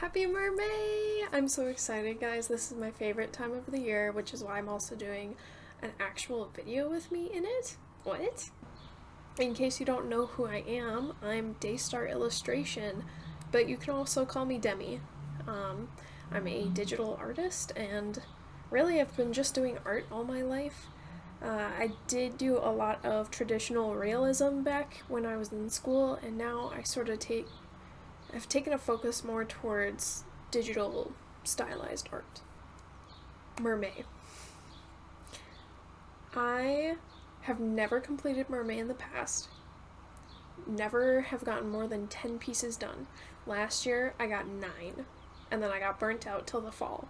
Happy Mermay! I'm so excited, guys. This is my favorite time of the year, which is why I'm also doing an actual video with me in it. What? In case you don't know who I am, I'm Daystar Illustration, but you can also call me Demi. I'm a digital artist, and really I've been just doing art all my life. I did do a lot of traditional realism back when I was in school, and now I've taken a focus more towards digital stylized art. Mermay. I have never completed Mermay in the past. Never have gotten more than 10 pieces done. Last year I got 9, and then I got burnt out till the fall.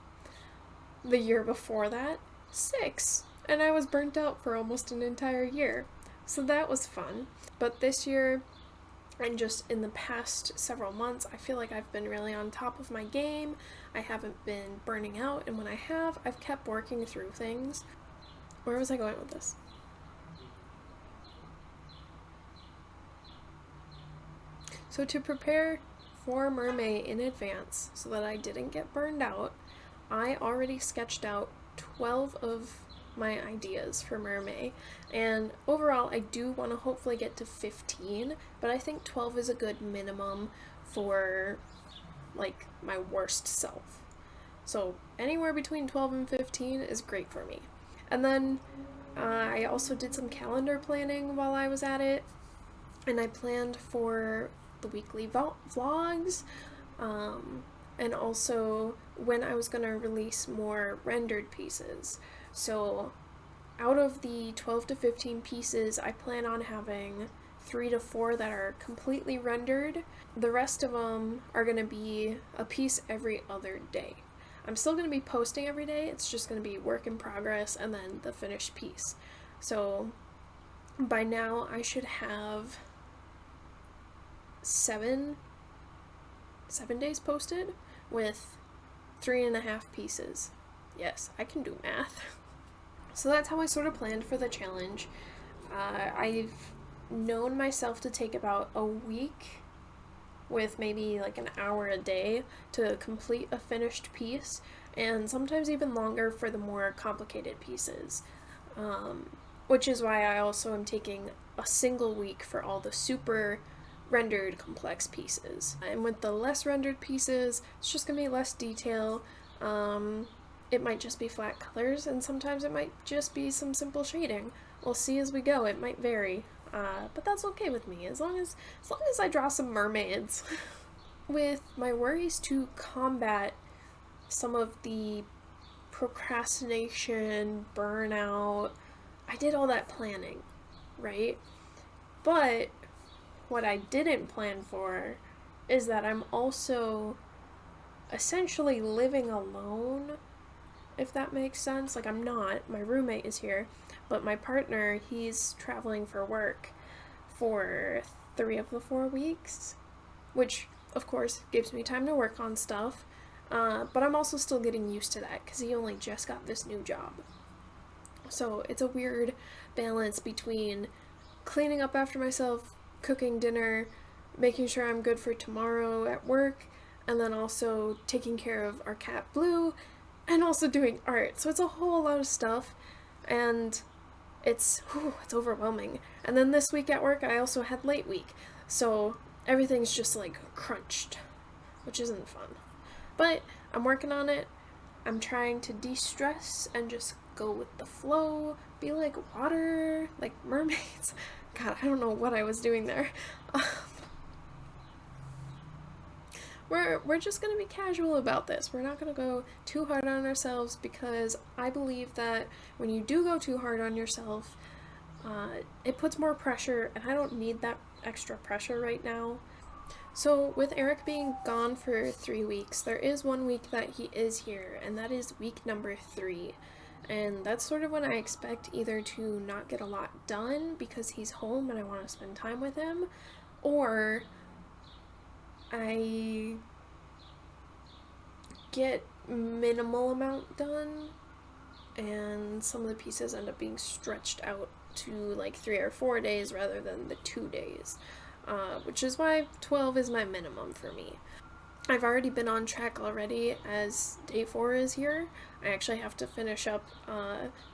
The year before that, 6, and I was burnt out for almost an entire year. So that was fun. But this year, and just in the past several months, I feel like I've been really on top of my game. I haven't been burning out, and when I have, I've kept working through things. Where was I going with this? So to prepare for Mermay in advance so that I didn't get burned out, I already sketched out 12 of my ideas for Mermay, and overall I do want to hopefully get to 15, but I think 12 is a good minimum for like my worst self. So anywhere between 12 and 15 is great for me. And then I also did some calendar planning while I was at it, and I planned for the weekly vlogs, and also when I was going to release more rendered pieces. So out of the 12 to 15 pieces, I plan on having 3 to 4 that are completely rendered. The rest of them are going to be a piece every other day. I'm still going to be posting every day, it's just going to be work in progress and then the finished piece. So by now I should have 7 days posted with 3.5 pieces. Yes, I can do math. So that's how I sort of planned for the challenge. I've known myself to take about a week with maybe like an hour a day to complete a finished piece, and sometimes even longer for the more complicated pieces. Which is why I also am taking a single week for all the super rendered complex pieces. And with the less rendered pieces, it's just gonna be less detail. It might just be flat colors, and sometimes it might just be some simple shading. We'll see as we go, it might vary. But that's okay with me, as long as I draw some mermaids. With my worries to combat some of the procrastination, burnout, I did all that planning, right? But what I didn't plan for is that I'm also essentially living alone, if that makes sense. Like, I'm not, my roommate is here, but my partner, he's traveling for work for 3 of the 4 weeks, which of course gives me time to work on stuff, but I'm also still getting used to that because he only just got this new job. So it's a weird balance between cleaning up after myself, cooking dinner, making sure I'm good for tomorrow at work, and then also taking care of our cat Blue, and also doing art. So it's a whole lot of stuff, and it's overwhelming. And then this week at work I also had late week, so everything's just like crunched, which isn't fun. But I'm working on it. I'm trying to de-stress and just go with the flow, be like water, like mermaids. God, I don't know what I was doing there. We're just gonna be casual about this. We're not gonna go too hard on ourselves, because I believe that when you do go too hard on yourself, it puts more pressure, and I don't need that extra pressure right now. So with Eric being gone for 3 weeks, there is 1 week that he is here, and that is week number 3. And that's sort of when I expect either to not get a lot done because he's home and I want to spend time with him, or I get minimal amount done and some of the pieces end up being stretched out to like 3 or 4 days rather than the 2 days, which is why 12 is my minimum for me. I've already been on track already as day 4 is here. I actually have to finish up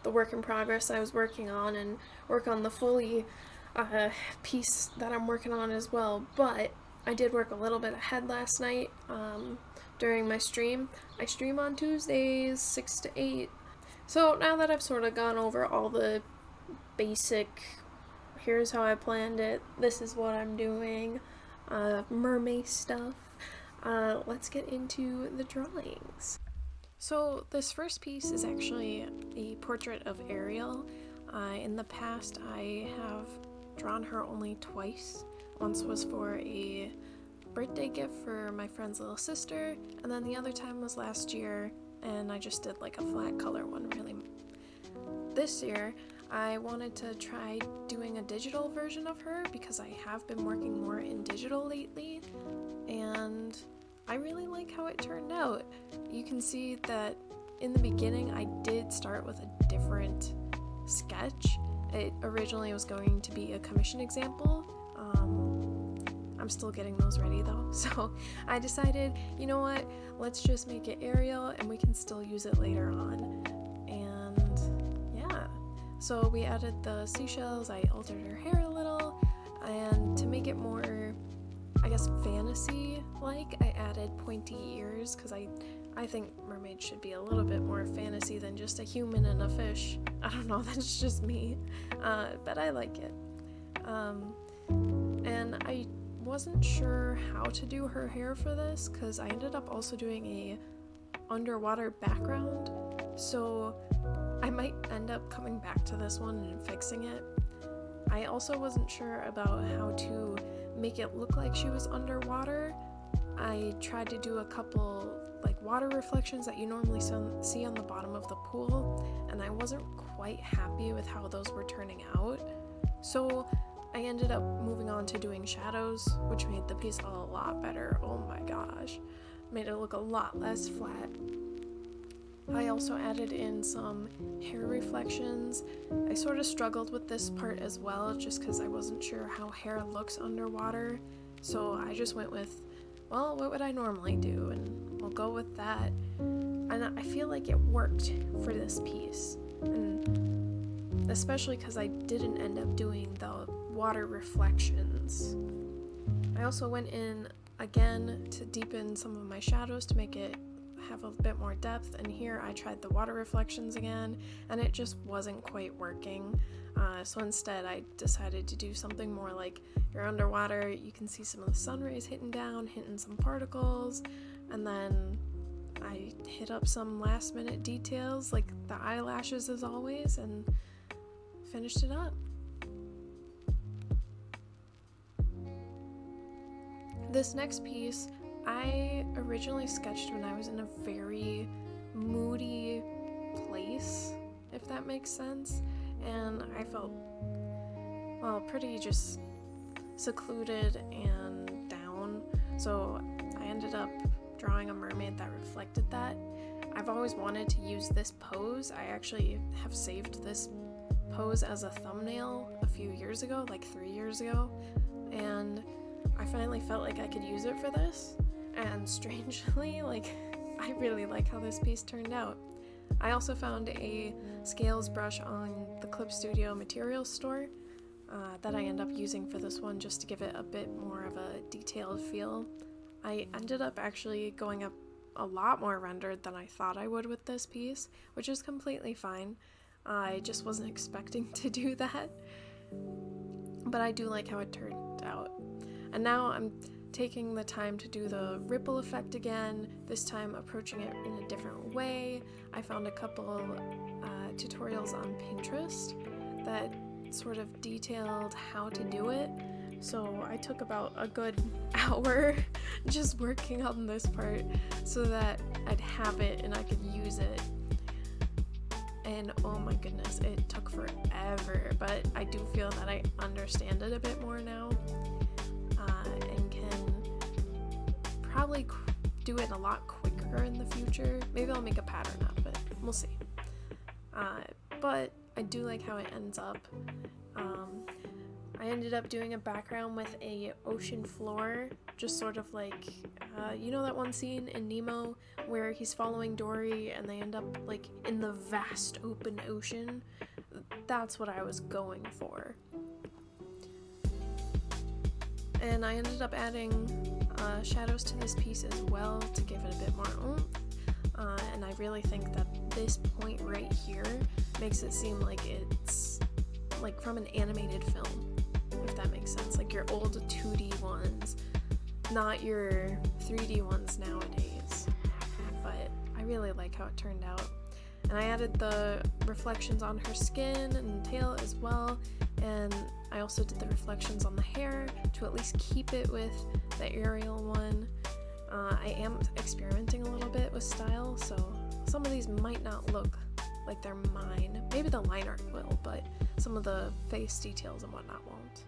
the work in progress I was working on and work on the fully piece that I'm working on as well. But I did work a little bit ahead last night during my stream. I stream on Tuesdays, 6 to 8. So now that I've sort of gone over all the basic, here's how I planned it, this is what I'm doing, Mermay stuff, let's get into the drawings. So this first piece is actually a portrait of Ariel. In the past, I have drawn her only twice. Once was for a birthday gift for my friend's little sister, and then the other time was last year, and I just did like a flat color one, really. This year, I wanted to try doing a digital version of her because I have been working more in digital lately, and I really like how it turned out. You can see that in the beginning I did start with a different sketch. It originally was going to be a commission example. I'm still getting those ready though, so I decided, you know what, let's just make it Ariel and we can still use it later on. And yeah, so we added the seashells, I altered her hair a little, and to make it more, I guess, fantasy-like, I added pointy ears, because I think mermaids should be a little bit more fantasy than just a human and a fish. I don't know, that's just me, but I like it. And I wasn't sure how to do her hair for this, because I ended up also doing a underwater background, so I might end up coming back to this one and fixing it. I also wasn't sure about how to make it look like she was underwater. I tried to do a couple like water reflections that you normally see on the bottom of the pool, and I wasn't quite happy with how those were turning out. So I ended up moving on to doing shadows, which made the piece a lot better. Oh my gosh. Made it look a lot less flat. I also added in some hair reflections. I sort of struggled with this part as well, just because I wasn't sure how hair looks underwater. So I just went with, well, what would I normally do? And we'll go with that. And I feel like it worked for this piece. And especially because I didn't end up doing the water reflections. I also went in again to deepen some of my shadows to make it have a bit more depth, and here I tried the water reflections again, and it just wasn't quite working. So instead I decided to do something more like you're underwater, you can see some of the sun rays hitting down, hitting some particles, and then I hit up some last minute details like the eyelashes as always, and finished it up. This next piece I originally sketched when I was in a very moody place, if that makes sense, and I felt, well, pretty just secluded and down, so I ended up drawing a mermaid that reflected that. I've always wanted to use this pose. I actually have saved this pose as a thumbnail a few years ago, like 3 years ago, and I finally felt like I could use it for this, and strangely, like, I really like how this piece turned out. I also found a scales brush on the Clip Studio materials store that I end up using for this one just to give it a bit more of a detailed feel. I ended up actually going up a lot more rendered than I thought I would with this piece, which is completely fine. I just wasn't expecting to do that, but I do like how it turned out. And now I'm taking the time to do the ripple effect again, this time approaching it in a different way. I found a couple tutorials on Pinterest that sort of detailed how to do it, so I took about a good hour just working on this part so that I'd have it and I could use it. And oh my goodness, it took forever, but I do feel that I understand it a bit more now, and can probably do it a lot quicker in the future. Maybe I'll make a pattern out of it. We'll see. But I do like how it ends up. I ended up doing a background with a ocean floor, just sort of like you know that one scene in Nemo where he's following Dory and they end up like in the vast open ocean? That's what I was going for. And I ended up adding shadows to this piece as well to give it a bit more oomph. And I really think that this point right here makes it seem like it's like from an animated film, if that makes sense. Like your old 2D ones, not your 3D ones nowadays. But I really like how it turned out. And I added the reflections on her skin and tail as well, and I also did the reflections on the hair to at least keep it with the Ariel one. I am experimenting a little bit with style, so some of these might not look like they're mine. Maybe the line art will, but some of the face details and whatnot won't.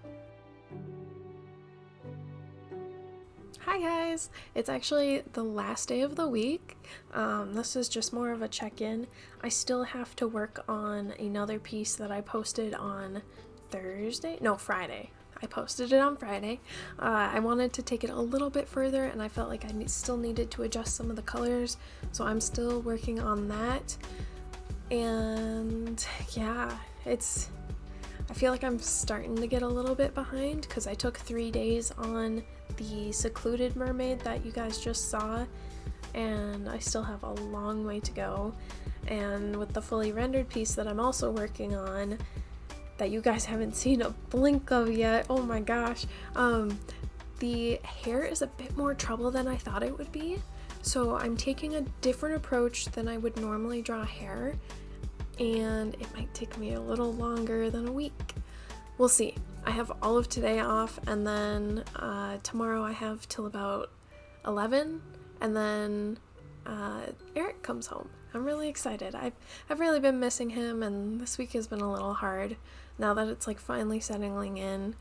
Hi guys! It's actually the last day of the week. This is just more of a check-in. I still have to work on another piece that I posted on Friday. I posted it on Friday. I wanted to take it a little bit further and I felt like I still needed to adjust some of the colors, so I'm still working on that. And yeah, I feel like I'm starting to get a little bit behind because I took 3 days on the secluded mermaid that you guys just saw, and I still have a long way to go. And with the fully rendered piece that I'm also working on, that you guys haven't seen a blink of yet, oh my gosh, the hair is a bit more trouble than I thought it would be. So I'm taking a different approach than I would normally draw hair, and it might take me a little longer than a week. We'll see. I have all of today off, and then tomorrow I have till about 11, and then Eric comes home. I'm really excited. I've really been missing him, and this week has been a little hard now that it's like finally settling in.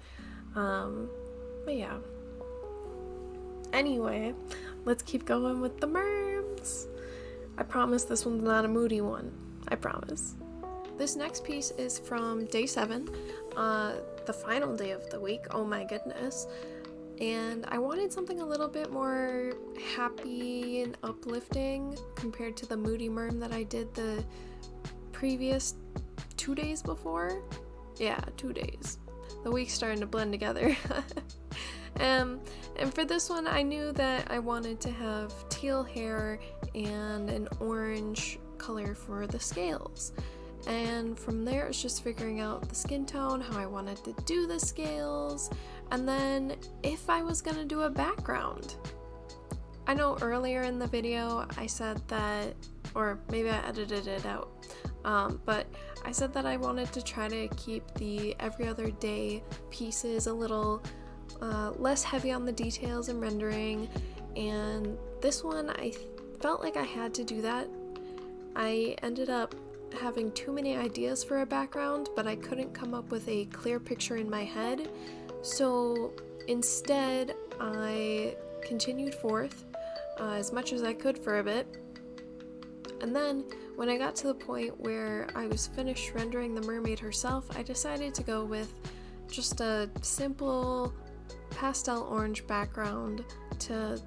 But yeah. Anyway, let's keep going with the merms. I promise this one's not a moody one. I promise. This next piece is from day 7, the final day of the week. Oh my goodness. And I wanted something a little bit more happy and uplifting compared to the moody merm that I did the previous 2 days before. Yeah, 2 days. The week's starting to blend together. And for this one, I knew that I wanted to have teal hair and an orange color for the scales. And from there, it's just figuring out the skin tone, how I wanted to do the scales, and then if I was gonna do a background. I know earlier in the video I said that, or maybe I edited it out, but I said that I wanted to try to keep the every other day pieces a little less heavy on the details and rendering, and this one I felt like I had to do that. I ended up having too many ideas for a background, but I couldn't come up with a clear picture in my head, so instead I continued forth as much as I could for a bit, and then when I got to the point where I was finished rendering the mermaid herself, I decided to go with just a simple pastel orange background to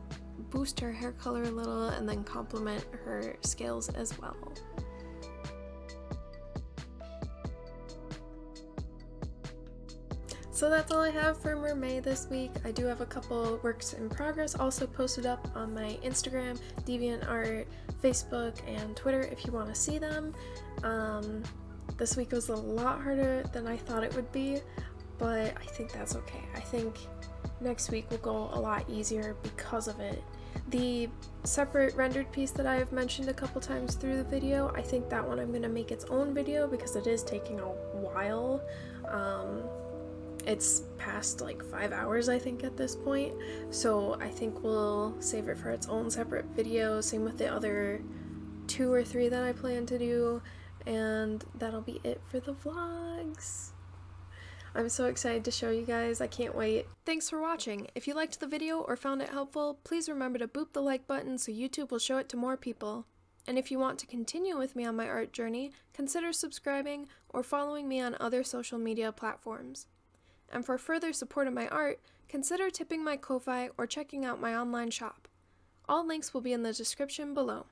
boost her hair color a little and then complement her scales as well. So that's all I have for Mermay this week. I do have a couple works in progress also posted up on my Instagram, DeviantArt, Facebook, and Twitter if you want to see them. This week was a lot harder than I thought it would be, but I think that's okay. I think next week will go a lot easier because of it. The separate rendered piece that I have mentioned a couple times through the video, I think that one I'm going to make its own video because it is taking a while. It's past like 5 hours I think at this point, so I think we'll save it for its own separate video. Same with the other 2 or 3 that I plan to do, and that'll be it for the vlogs. I'm so excited to show you guys. I can't wait. Thanks for watching. If you liked the video or found it helpful, please remember to boop the like button so YouTube will show it to more people. And if you want to continue with me on my art journey, consider subscribing or following me on other social media platforms. And for further support of my art, consider tipping my Ko-Fi or checking out my online shop. All links will be in the description below.